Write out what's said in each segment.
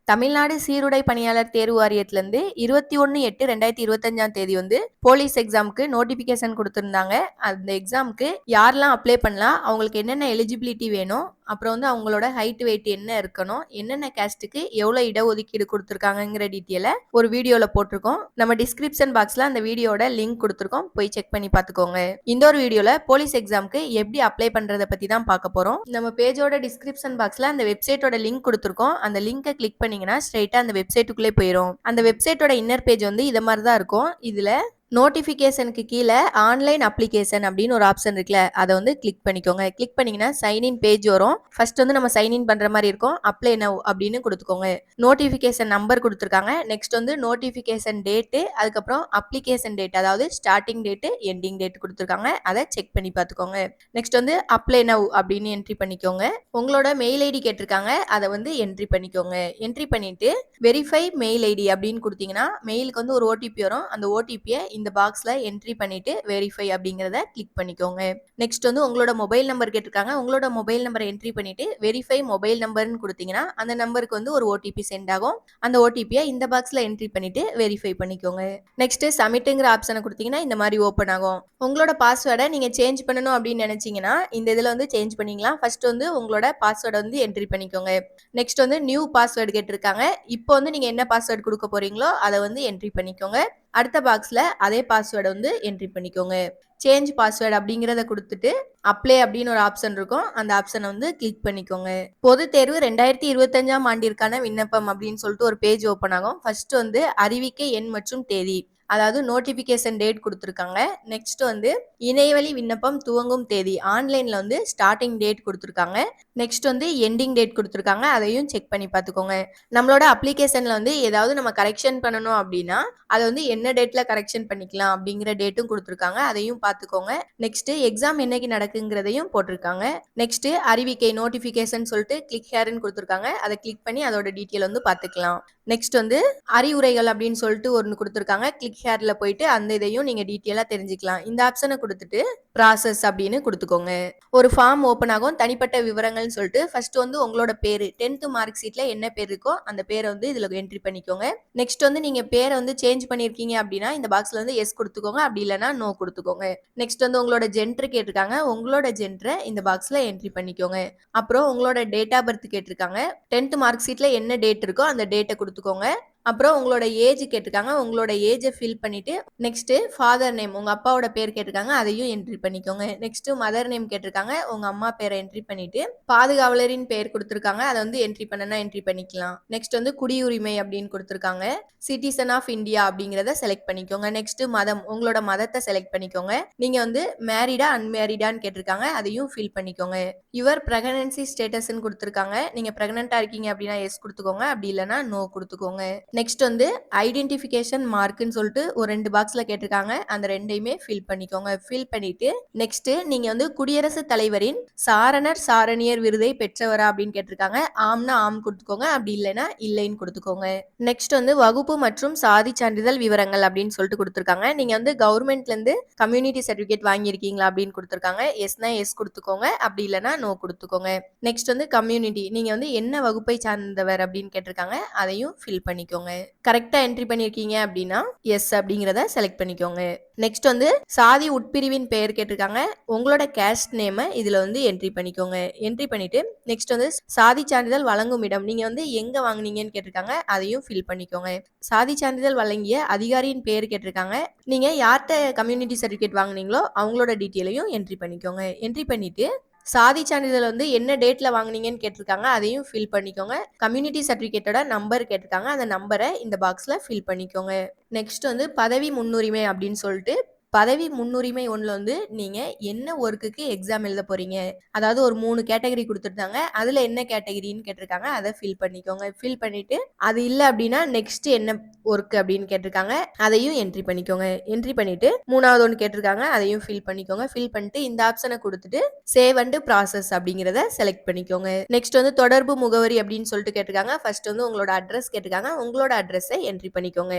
தமிழ்நாடு சீருடை பணியாளர் தேர்வு வாரியத்திலிருந்து 21/8/2025 வந்து போலீஸ் எக்ஸாமுக்கு நோட்டிபிகேஷன் கொடுத்திருந்தாங்க. அந்த எக்ஸாமுக்கு யாரெல்லாம் அப்ளை பண்ணலாம், அவங்களுக்கு என்னென்ன எலிஜிபிலிட்டி வேணும், அப்புறம் வந்து அவங்களோட ஹைட் வெயிட் என்ன இருக்கணும், என்னென்ன கேஸ்ட்டுக்கு எவ்வளோ இடஒதுக்கீடு கொடுத்துருக்காங்கிற டீட்டெயிலை ஒரு வீடியோவில் போட்டிருக்கோம். நம்ம டிஸ்கிரிப்ஷன் பாக்ஸில் அந்த வீடியோட லிங்க் கொடுத்துருக்கோம், போய் செக் பண்ணி பார்த்துக்கோங்க. இந்த ஒரு வீடியோவில் போலீஸ் எக்ஸாமுக்கு எப்படி அப்ளை பண்ணுறதை பற்றி தான் பார்க்க போகிறோம். நம்ம பேஜோட டிஸ்கிரிப்ஷன் பாக்ஸில் அந்த வெப்சைட்டோட லிங்க் கொடுத்துருக்கோம். அந்த லிங்கை கிளிக் பண்ணீங்கன்னா ஸ்ட்ரைட்டா அந்த வெப்சைட்டுக்குள்ளே போயிடும். அந்த வெப்சைட்டோட இன்னர் பேஜ் வந்து இதை மாதிரி தான் இருக்கும். இதுல நோட்டிஃபிகேஷனுக்கு கீழே ஆன்லைன் அப்ளிகேஷன் அப்படின்னு ஒரு ஆப்ஷன் இருக்குல்ல, அதை வந்து கிளிக் பண்ணிக்கோங்க. கிளிக் பண்ணீங்கன்னா சைன்இன் பேஜ் வரும். ஃபர்ஸ்ட் வந்து நம்ம சைன்இன் பண்ற மாதிரி இருக்கும். அப்ளை நவ் அப்படின்னு கொடுத்துக்கோங்க. நோட்டிஃபிகேஷன் நம்பர் கொடுத்துருக்காங்க. நெக்ஸ்ட் வந்து நோட்டிஃபிகேஷன் டேட்டு, அதுக்கப்புறம் அப்ளிகேஷன் டேட், அதாவது ஸ்டார்டிங் டேட்டு எண்டிங் டேட் கொடுத்துருக்காங்க. அதை செக் பண்ணி பார்த்துக்கோங்க. நெக்ஸ்ட் வந்து அப்ளை நவ் அப்படின்னு என்ட்ரி பண்ணிக்கோங்க. உங்களோட மெயில் ஐடி கேட்டிருக்காங்க, அதை வந்து என்ட்ரி பண்ணிக்கோங்க. என்ட்ரி பண்ணிட்டு வெரிஃபை மெயில் ஐடி அப்படின்னு கொடுத்தீங்கன்னா மெயிலுக்கு வந்து ஒரு ஓடிபி வரும். அந்த ஓடிபியை இந்த பாக்ஸ்ல என்ட்ரி பண்ணிட்டு வெரிஃபை அப்படிங்கறத கிளிக் பண்ணிக்கோங்க. நெக்ஸ்ட் வந்து உங்களோட மொபைல் நம்பர் கேட்டிருக்காங்க. உங்களோட மொபைல் நம்பரை என்ட்ரி பண்ணிட்டு வெரிஃபை மொபைல் நம்பர்னு கொடுத்தீங்கன்னா அந்த நம்பருக்கு வந்து ஒரு ஓடிபி சென்ட் ஆகும். அந்த ஓடிபியை இந்த பாக்ஸ்ல என்ட்ரி பண்ணிட்டு வெரிஃபை பண்ணிக்கோங்க. நெக்ஸ்ட் சப்மிட்ங்கிற ஆப்ஷனை கொடுத்தீங்கன்னா இந்த மாதிரி ஓப்பன் ஆகும். உங்களோட பாஸ்வேர்டை நீங்க சேஞ்ச் பண்ணணும் அப்படின்னு நினைச்சீங்கன்னா இந்த இதுல வந்து சேஞ்ச் பண்ணிக்கலாம். ஃபர்ஸ்ட் வந்து உங்களோட பாஸ்வேர்டை வந்து என்ட்ரி பண்ணிக்கோங்க. நெக்ஸ்ட் வந்து நியூ பாஸ்வேர்டு கேட்டிருக்காங்க. இப்போ வந்து நீங்க என்ன பாஸ்வேர்டு கொடுக்க போறீங்களோ அதை வந்து என்ட்ரி பண்ணிக்கோங்க. அடுத்த பாக்ஸ்ல அதே பாஸ்வேர்டை வந்து என்ட்ரி பண்ணிக்கோங்க. சேஞ்ச் பாஸ்வேர்டு அப்படிங்கிறத கொடுத்துட்டு அப்ளை அப்படின்னு ஒரு ஆப்ஷன் இருக்கும். அந்த ஆப்ஷனை வந்து கிளிக் பண்ணிக்கோங்க. பொது தேர்வு 2025 ஆண்டிற்கான விண்ணப்பம் அப்படின்னு சொல்லிட்டு ஒரு பேஜ் ஓப்பன் ஆகும். ஃபர்ஸ்ட் வந்து அறிவிக்கை எண் மற்றும் தேதி, அதாவது நோட்டிபிகேஷன் டேட் கொடுத்துருக்காங்க. நெக்ஸ்ட் வந்து இணையவழி விண்ணப்பம் துவங்கும் தேதி, ஆன்லைன்ல வந்து ஸ்டார்டிங் டேட் கொடுத்துருக்காங்க. நெக்ஸ்ட் வந்து எண்டிங் டேட் கொடுத்துருக்காங்க. அதையும் செக் பண்ணி பார்த்துக்கோங்க. நம்மளோட அப்ளிகேஷன்ல வந்து ஏதாவது நம்ம கரெக்ஷன் பண்ணணும் அப்படின்னா அதை வந்து என்ன டேட்ல கரெக்ஷன் பண்ணிக்கலாம் அப்படிங்கிற டேட்டும் கொடுத்துருக்காங்க. அதையும் பார்த்துக்கோங்க. நெக்ஸ்ட் எக்ஸாம் என்னைக்கு நடக்குங்கிறதையும் போட்டிருக்காங்க. நெக்ஸ்ட் அறிவிக்கை நோட்டிபிகேஷன் சொல்லிட்டு கிளிக் ஹேர்னு கொடுத்துருக்காங்க. அதை கிளிக் பண்ணி அதோட டீட்டெயில் வந்து பார்த்துக்கலாம். நெக்ஸ்ட் வந்து அறிவுரைகள் அப்படின்னு சொல்லிட்டு ஒன்று கொடுத்துருக்காங்க. கிளிக் ஹேர்ல போயிட்டு அந்த இதையும் நீங்க டீட்டெயிலா தெரிஞ்சுக்கலாம். இந்த ஆப்ஷனை கொடுத்துட்டு ப்ராசஸ் அப்படின்னு கொடுத்துக்கோங்க. ஒரு ஃபார்ம் ஓப்பன் ஆகும். தனிப்பட்ட விவரங்கள்னு சொல்லிட்டு ஃபர்ஸ்ட் வந்து உங்களோட பேரு 10th மார்க் ஷீட்ல என்ன பேர் இருக்கோ அந்த பேரை வந்து இதுல என்ட்ரி பண்ணிக்கோங்க. நெக்ஸ்ட் வந்து நீங்க பேரை வந்து சேஞ்ச் பண்ணிருக்கீங்க அப்படின்னா இந்த பாக்ஸ்ல வந்து எஸ் கொடுத்துக்கோங்க, அப்படி இல்லைன்னா நோ கொடுத்துக்கோங்க. நெக்ஸ்ட் வந்து உங்களோட ஜெண்டர் கேட்டிருக்காங்க. உங்களோட ஜெண்டரை இந்த பாக்ஸ்ல என்ட்ரி பண்ணிக்கோங்க. அப்புறம் உங்களோட டேட் ஆஃப் பர்த் கேட்டிருக்காங்க. 10th மார்க் ஷீட்ல என்ன டேட் இருக்கோ அந்த டேட்டை கொடுத்துக்கோங்க. அப்புறம் உங்களோட ஏஜ் கேட்டிருக்காங்க. உங்களோட ஏஜை ஃபில் பண்ணிட்டு நெக்ஸ்ட் ஃபாதர் நேம், உங்க அப்பாவோட பேர் கேட்டிருக்காங்க, அதையும் என்ட்ரி பண்ணிக்கோங்க. நெக்ஸ்ட் மதர் நேம் கேட்டிருக்காங்க. உங்க அம்மா பேரை என்ட்ரி பண்ணிட்டு பாதுகாவலரின் பேர் கொடுத்திருக்காங்க, அதை வந்து என்ட்ரி பண்ணனா என்ட்ரி பண்ணிக்கலாம். நெக்ஸ்ட் வந்து குடியுரிமை அப்படின்னு கொடுத்திருக்காங்க. சிட்டிசன் ஆஃப் இந்தியா அப்படிங்கிறத செலக்ட் பண்ணிக்கோங்க. நெக்ஸ்ட் மதம், உங்களோட மதத்தை செலக்ட் பண்ணிக்கோங்க. நீங்க வந்து மேரிடா அன்மேரிடான்னு கேட்டிருக்காங்க, அதையும் ஃபில் பண்ணிக்கோங்க. யுவர் பிரெக்னன்சி ஸ்டேட்டஸ்ன்னு கொடுத்திருக்காங்க. நீங்க பிரெக்னெண்டா இருக்கீங்க அப்படின்னா எஸ் கொடுத்துக்கோங்க, அப்படி இல்லைன்னா நோ கொடுத்துக்கோங்க. நெக்ஸ்ட் வந்து ஐடென்டிஃபிகேஷன் மார்க்னு சொல்லிட்டு ஒரு 2 பாக்ஸ்ல கேட்டிருக்காங்க. அந்த ரெண்டையுமே ஃபில் பண்ணிக்கோங்க. ஃபில் பண்ணிட்டு நெக்ஸ்ட் நீங்க வந்து குடியரசுத் தலைவரின் சாரணர் சாரணியர் விருதை பெற்றவரா அப்படின்னு கேட்டிருக்காங்க. ஆம்னா ஆம் கொடுத்துக்கோங்க, அப்படி இல்லைன்னா இல்லைன்னு கொடுத்துக்கோங்க. நெக்ஸ்ட் வந்து வகுப்பு மற்றும் சாதி சான்றிதழ் விவரங்கள் அப்படின்னு சொல்லிட்டு கொடுத்துருக்காங்க. நீங்க வந்து கவர்மெண்ட்ல இருந்து கம்யூனிட்டி சர்டிபிகேட் வாங்கியிருக்கீங்களா அப்படின்னு கொடுத்துருக்காங்க. எஸ்னா எஸ் கொடுத்துக்கோங்க, அப்படி இல்லைன்னா நோ கொடுத்துக்கோங்க. நெக்ஸ்ட் வந்து கம்யூனிட்டி, நீங்க வந்து என்ன வகுப்பை சார்ந்தவர் அப்படின்னு கேட்டிருக்காங்க. அதையும் ஃபில் பண்ணிக்கோங்க. கரெக்டா என்ட்ரி பண்ணிருக்கீங்க அப்படின்னா எஸ் அப்படிங்கறத செலக்ட் பண்ணிக்கோங்க. நெக்ஸ்ட் வந்து சாதி உட்பிரிவின் பெயர் கேட்டிருக்காங்க. உங்களோட கேஸ்ட் நேம் இதுல வந்து என்ட்ரி பண்ணிக்கோங்க. என்ட்ரி பண்ணிட்டு நெக்ஸ்ட் வந்து சாதி சான்றிதழ் வழங்கும் இடம், நீங்க வந்து எங்க வாங்குனீங்கன்னு கேட்டிருக்காங்க. அதையும் ஃபில் பண்ணிக்கோங்க. சாதி சான்றிதழ் வழங்கிய அதிகாரியின் பெயர் கேட்டிருக்காங்க. நீங்க யார்கிட்ட கம்யூனிட்டி சர்டிபிகேட் வாங்குனீங்களோ அவங்களோட டீட்டெயிலையும் என்ட்ரி பண்ணிக்கோங்க. என்ட்ரி பண்ணிட்டு சாதி சான்றிதழ் வந்து என்ன டேட்ல வாங்குனீங்கன்னு கேட்டிருக்காங்க. அதையும் ஃபில் பண்ணிக்கோங்க. கம்யூனிட்டி சர்டிபிகேட்டோட நம்பர் கேட்டிருக்காங்க. அந்த நம்பரை இந்த பாக்ஸ்ல ஃபில் பண்ணிக்கோங்க. நெக்ஸ்ட் வந்து பதவி முன்னுரிமை அப்படின்னு சொல்லிட்டு பதவி முன்னுரிமை ஒன்றில் வந்து நீங்கள் என்ன ஒர்க்குக்கு எக்ஸாம் எழுத போகிறீங்க, அதாவது ஒரு 3 கேட்டகரி கொடுத்துருந்தாங்க. அதில் என்ன கேட்டகரின்னு கேட்டிருக்காங்க, அதை ஃபில் பண்ணிக்கோங்க. ஃபில் பண்ணிவிட்டு அது இல்லை அப்படின்னா நெக்ஸ்ட் என்ன ஒர்க் அப்படின்னு கேட்டிருக்காங்க, அதையும் என்ட்ரி பண்ணிக்கோங்க. என்ட்ரி பண்ணிவிட்டு 3வது ஒன்று கேட்டிருக்காங்க, அதையும் ஃபில் பண்ணிக்கோங்க. ஃபில் பண்ணிட்டு இந்த ஆப்ஷனை கொடுத்துட்டு சேவ் அண்ட் ப்ராசஸ் அப்படிங்கிறத செலக்ட் பண்ணிக்கோங்க. நெக்ஸ்ட் வந்து தொடர்பு முகவரி அப்படின்னு சொல்லிட்டு கேட்டிருக்காங்க. ஃபர்ஸ்ட் வந்து உங்களோட அட்ரஸ் கேட்டிருக்காங்க. உங்களோட அட்ரஸை என்ட்ரி பண்ணிக்கோங்க.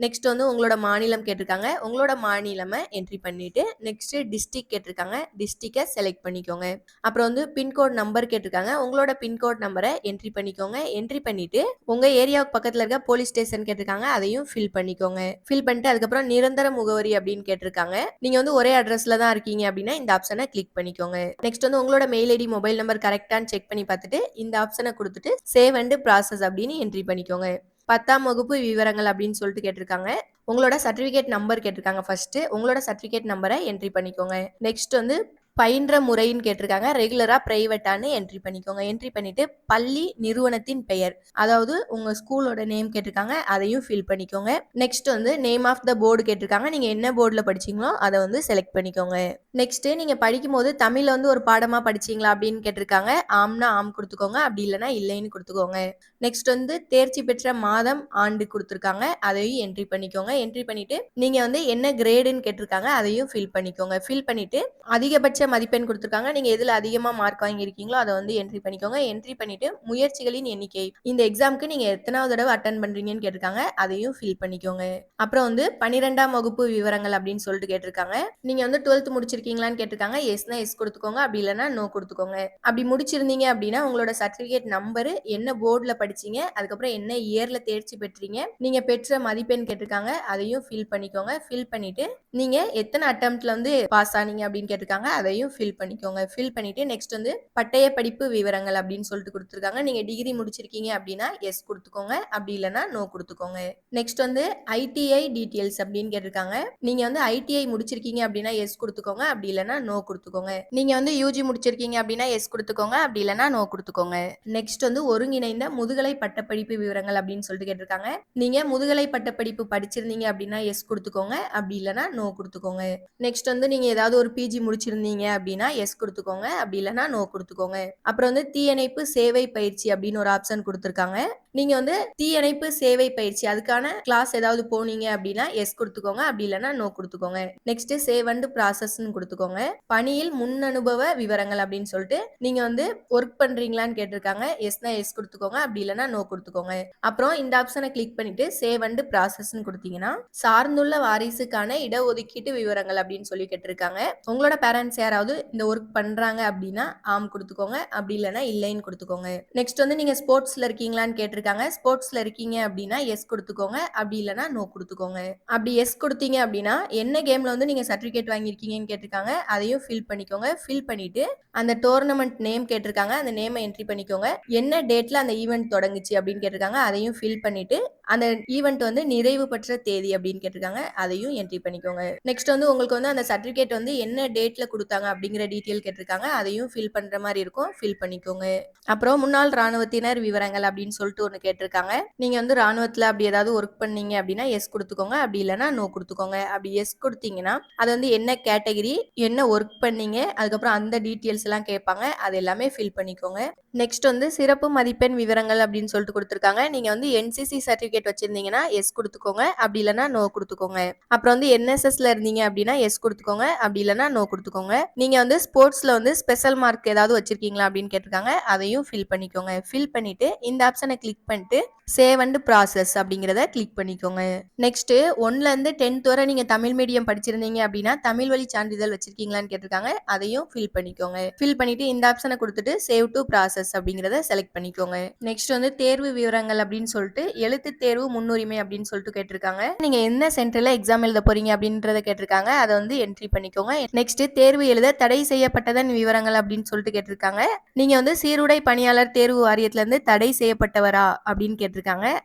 நெக்ஸ்ட் வந்து உங்களோட மாநிலம் கேட்டிருக்காங்க. உங்களோட மாநிலம் என்ட்ரி பண்ணிட்டு நெக்ஸ்ட் டிஸ்ட்ரிக்ட் கேட்டிருக்காங்க, டிஸ்ட்ரிக்டை செலக்ட் பண்ணிக்கோங்க. அப்புறம் வந்து பின்கோட் நம்பர் கேட்டிருக்காங்க, உங்களோட பின்கோட் நம்பரை என்ட்ரி பண்ணிக்கோங்க. என்ட்ரி பண்ணிட்டு உங்க ஏரியாவுக்கு பக்கத்துல இருக்க போலீஸ் ஸ்டேஷன் கேட்டிருக்காங்க, அதையும் ஃபில் பண்ணிக்கோங்க. ஃபில் பண்ணிட்டு அதுக்கப்புறம் நிரந்தர முகவரி அப்படின்னு கேட்டிருக்காங்க. நீங்க வந்து ஒரே அட்ரஸ்ல தான் இருக்கீங்க அப்படின்னா இந்த ஆப்ஷனை கிளிக் பண்ணிக்கோங்க. நெக்ஸ்ட் வந்து உங்களோட மெயில் ஐடி மொபைல் நம்பர் கரெக்டான்னு செக் பண்ணி பார்த்துட்டு இந்த ஆப்ஷனை கொடுத்துட்டு சேவ் அண்ட் ப்ராசஸ் அப்படின்னு என்ட்ரி பண்ணிக்கோங்க. 10ஆம் வகுப்பு விவரங்கள் அப்படின்னு சொல்லிட்டு கேட்டிருக்காங்க. உங்களோட சர்டிபிகேட் நம்பர் கேட்டிருக்காங்க. ஃபர்ஸ்ட் உங்களோட சர்டிபிகேட் நம்பரை என்ட்ரி பண்ணிக்கோங்க. நெக்ஸ்ட் வந்து பயின்ற முறைன்னு கேட்டிருக்காங்க, ரெகுலரா பிரைவேட்டான்னு என்ட்ரி பண்ணிக்கோங்க. என்ட்ரி பண்ணிட்டு பள்ளி நிறுவனத்தின் பெயர், அதாவது உங்க ஸ்கூலோட நேம் கேட்டிருக்காங்க, அதையும் ஃபில் பண்ணிக்கோங்க. நெக்ஸ்ட் வந்து நேம் ஆஃப் த போர்டு கேட்டிருக்காங்க, நீங்க என்ன போர்டில் படிச்சீங்களோ அதை வந்து செலக்ட் பண்ணிக்கோங்க. நெக்ஸ்ட் நீங்க படிக்கும் போது தமிழ்ல வந்து ஒரு பாடமா படிச்சீங்களா அப்படின்னு கேட்டிருக்காங்க, ஆம்னா ஆம் கொடுத்துக்கோங்க, அப்படி இல்லைன்னா இல்லைன்னு கொடுத்துக்கோங்க. நெக்ஸ்ட் வந்து தேர்ச்சி பெற்ற மாதம் ஆண்டு கொடுத்துருக்காங்க, அதையும் என்ட்ரி பண்ணிக்கோங்க. என்ட்ரி பண்ணிட்டு நீங்க வந்து என்ன கிரேடுன்னு கேட்டிருக்காங்க, அதையும் ஃபில் பண்ணிக்கோங்க. ஃபில் பண்ணிட்டு அதிகபட்ச மதிப்பெண் கொடுத்துருக்காங்க, நீங்க எதுல அதிகமா மார்க் வாங்கியிருக்கீங்களோ அதை வந்து என்ட்ரி பண்ணிக்கோங்க. என்ட்ரி பண்ணிட்டு முயற்சிகளின் எண்ணிக்கை, இந்த எக்ஸாமுக்கு நீங்க எத்தனாவது தடவை அட்டன் பண்றீங்கன்னு கேட்டிருக்காங்க, அதையும் ஃபில் பண்ணிக்கோங்க. அப்புறம் வந்து 12ஆம் வகுப்பு விவரங்கள் அப்படின்னு சொல்லிட்டு கேட்டிருக்காங்க. நீங்க வந்து 12th முடிச்சிருக்கீங்களான்னு கேட்டிருக்காங்க, எஸ்னா எஸ் கொடுத்துக்கோங்க, அப்படி இல்லைன்னா நோ கொடுத்துக்கோங்க. அப்படி முடிச்சிருந்தீங்க அப்படின்னா உங்களோட சர்டிபிகேட் நம்பர், என்ன போர்டுல படிச்சீங்க, அதுக்கப்புறம் என்ன இயர்ல தேர்ச்சி பெற்றீங்க, நீங்க பெற்ற மதிப்பெண் கேட்டிருக்காங்க, அதையும் ஃபில் பண்ணிக்கோங்க. ஃபில் பண்ணிட்டு நீங்க எத்தனை அட்டெம்ப்ட்ல வந்து பாஸ் ஆனீங்க அப்படின்னு கேட்டிருக்காங்க, அதையும் ஃபில் பண்ணிக்கோங்க. ஃபில் பண்ணிட்டு நெக்ஸ்ட் வந்து பட்டய படிப்பு விவரங்கள் அப்படின்னு சொல்லிட்டு கொடுத்துருக்காங்க. நீங்க டிகிரி முடிச்சிருக்கீங்க அப்படின்னா எஸ் கொடுத்துக்கோங்க, அப்படி இல்லைன்னா நோ கொடுத்துக்கோங்க. நெக்ஸ்ட் வந்து ஐடிஐ டீடைல்ஸ் அப்படின்னு கேட்டிருக்காங்க. நீங்க வந்து ஐடிஐ முடிச்சிருக்கீங்க அப்படின்னா எஸ் கொடுத்துக்கோங்க, அப்படி இல்லைன்னா நோ கொடுத்துக்கோங்க. நீங்க வந்து யூஜி முடிச்சிருக்கீங்க அப்படின்னா எஸ் கொடுத்துக்கோங்க, அப்படி இல்லைன்னா நோ கொடுத்துக்கோங்க. நெக்ஸ்ட் வந்து ஒருங்கிணைந்த முதுகலை பட்டப்படிப்பு விவரங்கள் அப்படின்னு சொல்லிட்டு கேட்டிருக்காங்க. நீங்க முதுகலை பட்டப்படிப்பு படிச்சிருந்தீங்க அப்படின்னா எஸ் கொடுத்துக்கோங்க, அப்படி இல்லைன்னா நோ கொடுத்துக்கோங்க. நெக்ஸ்ட் வந்து நீங்க ஏதாவது ஒரு பிஜி முடிச்சிருந்தீங்க அப்படின்னா எஸ் கொடுத்துக்கோங்க, அப்படி இல்லைன்னா நோ கொடுத்துக்கோங்க. அப்புறம் வந்து தீயணைப்பு சேவை பயிற்சி அப்படின்னு ஒரு ஆப்ஷன் கொடுத்துருக்காங்க. நீங்க வந்து தீயணைப்பு சேவை பயிற்சி அதுக்கான கிளாஸ் ஏதாவது போனீங்க அப்படின்னா எஸ் கொடுத்துக்கோங்க, அப்படி இல்லைன்னா நோ கொடுத்துக்கோங்க. நெக்ஸ்ட் சேவ் அண்ட் ப்ராசஸ்ன்னு கொடுத்துக்கோங்க. பணியில் முன் அனுபவ விவரங்கள் அப்படின்னு சொல்லிட்டு நீங்க வந்து ஒர்க் பண்றீங்களான்னு கேட்டிருக்காங்க, எஸ்னா எஸ் கொடுத்துக்கோங்க, அப்படி இல்லைன்னா நோ கொடுத்துக்கோங்க. அப்புறம் இந்த ஆப்ஷனை கிளிக் பண்ணிட்டு சேவ் அண்ட் ப்ராசஸ்ன்னு கொடுத்தீங்கன்னா சார்ந்துள்ள வாரிசுக்கான இடஒதுக்கீட்டு விவரங்கள் அப்படின்னு சொல்லி கேட்டிருக்காங்க. உங்களோட பேரண்ட்ஸ் யாராவது இந்த ஒர்க் பண்றாங்க அப்படின்னா ஆம் கொடுத்துக்கோங்க, அப்படி இல்லைன்னா இல்லைன்னு கொடுத்துக்கோங்க. நெக்ஸ்ட் வந்து நீங்க ஸ்போர்ட்ஸ்ல இருக்கீங்களான்னு கேட்டிருக்காங்க. ஸ்போர்ட்ஸ்ல இருக்கீங்க அப்படின்னா எஸ் கொடுத்துக்கோங்க, அப்படி இல்லைன்னா நோ கொடுத்துக்கோங்க. அப்படி எஸ் கொடுத்தீங்க அப்படின்னா என்ன கேம்ல வந்து நீங்க சர்டிபிகேட் வாங்கியிருக்கீங்கன்னு கேட்டிருக்காங்க, அதையும் ஃபில் பண்ணிக்கோங்க. ஃபில் பண்ணிட்டு அந்த டோர்னமெண்ட் நேம் கேட்டிருக்காங்க, அந்த நேமை என்ட்ரி பண்ணிக்கோங்க. என்ன டேட்ல அந்த ஈவெண்ட் தொடங்குச்சு அப்படின்னு கேட்டிருக்காங்க, அதையும் ஃபில் பண்ணிட்டு அந்த ஈவெண்ட் வந்து நிறைவு பெற்ற தேதி அப்படின்னு கேட்டிருக்காங்க, அதையும் என்ட்ரி பண்ணிக்கோங்க. நெக்ஸ்ட் வந்து உங்களுக்கு வந்து அந்த சர்டிபிகேட் வந்து என்ன டேட்ல கொடுத்தாங்க அப்படிங்கிற டீட்டெயில் கேட்டிருக்காங்க, அதையும் ஃபில் பண்ற மாதிரி இருக்கும், ஃபில் பண்ணிக்கோங்க. அப்புறம் முன்னாள் ராணுவத்தினர் விவரங்கள் அப்படின்னு சொல்லிட்டு ஒன்று கேட்டிருக்காங்க. நீங்க வந்து ராணுவத்துல அப்படி ஏதாவது ஒர்க் பண்ணீங்க அப்படின்னா எஸ் கொடுத்துக்கோங்க, அப்படி இல்லைன்னா நோ கொடுத்துக்கோங்க. அப்படி எஸ் கொடுத்தீங்கன்னா அது வந்து என்ன கேட்டகரி, என்ன ஒர்க் பண்ணீங்க, அதுக்கப்புறம் அந்த டீட்டெயில்ஸ் எல்லாம் கேட்பாங்க, அது எல்லாமே ஃபில் பண்ணிக்கோங்க. நெக்ஸ்ட் வந்து சிறப்பு மதிப்பெண் விவரங்கள் அப்படின்னு சொல்லிட்டு கொடுத்துருக்காங்க. நீங்க வந்து என்சிசி சர்டிபிகேட் வச்சிருந்தீங்கன்னா எஸ் கொடுத்துக்கோங்க, அப்படி இல்லைன்னா நோ கொடுத்துக்கோங்க. அப்புறம் வந்து என்எஸ்எஸ்ல இருந்தீங்க அப்படின்னா எஸ் கொடுத்துக்கோங்க, அப்படி இல்லைன்னா நோ கொடுத்துக்கோங்க. நீங்க வந்து ஸ்போர்ட்ஸ்ல வந்து ஸ்பெஷல் மார்க் ஏதாவது வச்சிருக்கீங்களா அப்படின்னு கேட்டிருக்காங்க, அதையும் ஃபில் பண்ணிக்கோங்க. ஃபில் பண்ணிட்டு இந்த ஆப்ஷனை கிளிக் பண்ணிட்டு சேவ் அண்ட் ப்ராசஸ் அப்படிங்கிறத கிளிக் பண்ணிக்கோங்க. நெக்ஸ்ட் 1ல இருந்து 10th வரை நீங்க தமிழ் மீடியம் படிச்சிருந்தீங்க அப்படின்னா தமிழ் வழி சான்றிதழ் வச்சிருக்கீங்களான்னு கேட்டிருக்காங்க, அதையும் ஃபில் பண்ணிக்கோங்க. ஃபில் பண்ணிட்டு இந்த ஆப்ஷனை கொடுத்துட்டு சேவ் டு ப்ராசஸ் அப்படிங்கிறத செலக்ட் பண்ணிக்கோங்க. நெக்ஸ்ட் வந்து தேர்வு விவரங்கள் அப்படின்னு சொல்லிட்டு எழுத்து தேர்வு முன்னுரிமை அப்படின்னு சொல்லிட்டு கேட்டிருக்காங்க. நீங்க என்ன சென்டர்ல எக்ஸாம் எழுத போறீங்க அப்படின்றத கேட்டிருக்காங்க, அதை வந்து என்ட்ரி பண்ணிக்கோங்க. நெக்ஸ்ட் தேர்வு எழுத தடை செய்யப்பட்டதன் விவரங்கள் அப்படின்னு சொல்லிட்டு கேட்டிருக்காங்க. நீங்க வந்து சீருடை பணியாளர் தேர்வு வாரியத்துல இருந்து தடை செய்யப்பட்டவரா அப்படின்னு கேட்டிருக்காங்க,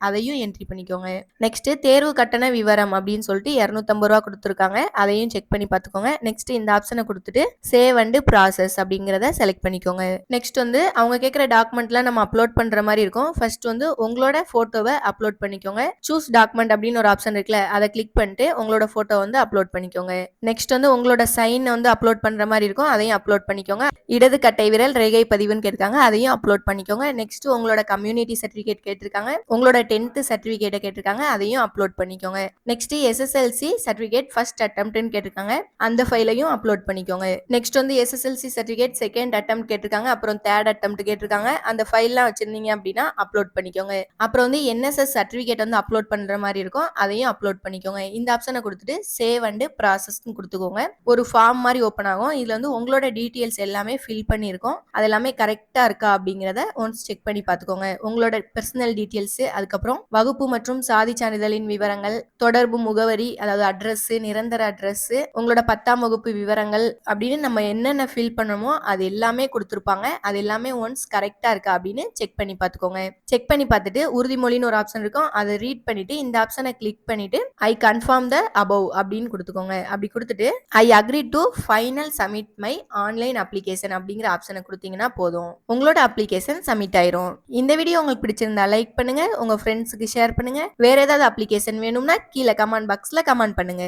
அதையும் என்ட்ரி பண்ணிக்கோங்க. நெக்ஸ்ட் தேர்வு கட்டண விவரம் அப்படின்னு சொல்லிட்டு 250 ரூபா கொடுத்துருக்காங்க, அதையும் செக் பண்ணி பார்த்துக்கோங்க. நெக்ஸ்ட் இந்த ஆப்ஷனை கொடுத்துட்டு சேவ் அண்ட் ப்ராசஸ் அப்படிங்கிறத செலக்ட் பண்ணிக்கோங்க. நெக்ஸ்ட் வந்து அவங்க கேட்குற டாக்குமெண்ட்லாம் நம்ம அப்லோட் பண்ற மாதிரி இருக்கும். ஃபர்ஸ்ட் வந்து உங்களோட போட்டோவை அப்லோட் பண்ணிக்கோங்க. சூஸ் டாக்குமெண்ட் அப்படின்னு ஒரு ஆப்ஷன் இருக்குல்ல, அதை கிளிக் பண்ணிட்டு உங்களோட போட்டோ வந்து அப்லோட் பண்ணிக்கோங்க. நெக்ஸ்ட் வந்து உங்களோட சைன் வந்து அப்லோட் பண்ற மாதிரி இருக்கும், அதையும் அப்லோட் பண்ணிக்கோங்க. இடது கட்டை விரல் ரேகை பதிவுன்னு கேட்டிருக்காங்க, அதையும் அப்லோட் பண்ணிக்கோங்க. நெக்ஸ்ட் உங்களோட கம்யூனிட்டி சர்டிபிகேட் கேட்டிருக்காங்க, உங்களோட 10th சர்டிபிகேட்டை கேட்டிருக்காங்க, அதையும் அப்லோட் பண்ணிக்கோங்க. நெக்ஸ்ட் எஸ்எஸ்எல்சி சர்டிபிகேட் ஃபர்ஸ்ட் அட்டெம்ப்ட்னு கேட்டிருக்காங்க, அந்த ஃபைலையும் அப்லோட் பண்ணிக்கோங்க. நெக்ஸ்ட் வந்து எஸ்எஸ்எல்சி சர்டிபிகேட் செகண்ட் அட்டெம்ப்ட் கேட்டிருக்காங்க, அப்புறம் தேர்ட் அட்டெம்ப்ட் கேட்டிருக்காங்க, அந்த ஃபைல்லாம் வச்சிருந்தீங்க அப்படின்னா அப்லோட் பண்ணிக்கோங்க. அப்புறம் வந்து என்எஸ்எஸ் சர்டிபிகேட் சர்டிஃபிகேட் வந்து அப்லோட் பண்ற மாதிரி இருக்கும். அதையும் அப்லோட் பண்ணிக்கோங்க. இந்த ஆப்ஷனை கொடுத்துட்டு சேவ் அண்ட் ப்ராசஸ்ன்னு கொடுத்துக்கோங்க. ஒரு ஃபார்ம் மாதிரி ஓப்பன் ஆகும். இதுல வந்து உங்களோட டீட்டெயில்ஸ் எல்லாமே ஃபில் பண்ணியிருக்கோம். அது எல்லாமே கரெக்டா இருக்கா அப்படிங்கிறத ஒன்ஸ் செக் பண்ணி பார்த்துக்கோங்க. உங்களோட பர்சனல் டீட்டெயில்ஸ், அதுக்கப்புறம் வகுப்பு மற்றும் சாதி சான்றிதழின் விவரங்கள், தொடர்பு முகவரி அதாவது அட்ரஸ், நிரந்தர அட்ரஸ், உங்களோட 10ஆம் வகுப்பு விவரங்கள் அப்படின்னு நம்ம என்னென்ன ஃபில் பண்ணணுமோ அது எல்லாமே கொடுத்துருப்பாங்க. அது எல்லாமே ஒன்ஸ் கரெக்டா இருக்கா அப்படின்னு செக் பண்ணி பார்த்துக்கோங்க. செக் பண்ணி பார்த்துட்டு உறுதிமொழின்னு ஒரு ஆப்ஷன் இருக்கும். அதை ரீட் பண்ணிட்டு இந்த ஆப்ஷனை கிளிக் பண்ணிட்டு ஐ கன்ஃபார்ம் த அபவ் அப்படின்னு கொடுத்துக்கோங்க. அப்படி கொடுத்துட்டு I agree to final submit my online application அப்படிங்கிற ஆப்ஷனை கொடுத்தீங்கன்னா போதும், உங்களோட அப்ளிகேஷன் சப்மிட் ஆயிரும். இந்த வீடியோ உங்களுக்கு பிடிச்சிருந்தா லைக் பண்ணுங்க, உங்க ஃப்ரெண்ட்ஸுக்கு ஷேர் பண்ணுங்க. வேற ஏதாவது அப்ளிகேஷன் வேணும்னா கீழே கமெண்ட் பாக்ஸ்ல கமெண்ட் பண்ணுங்க.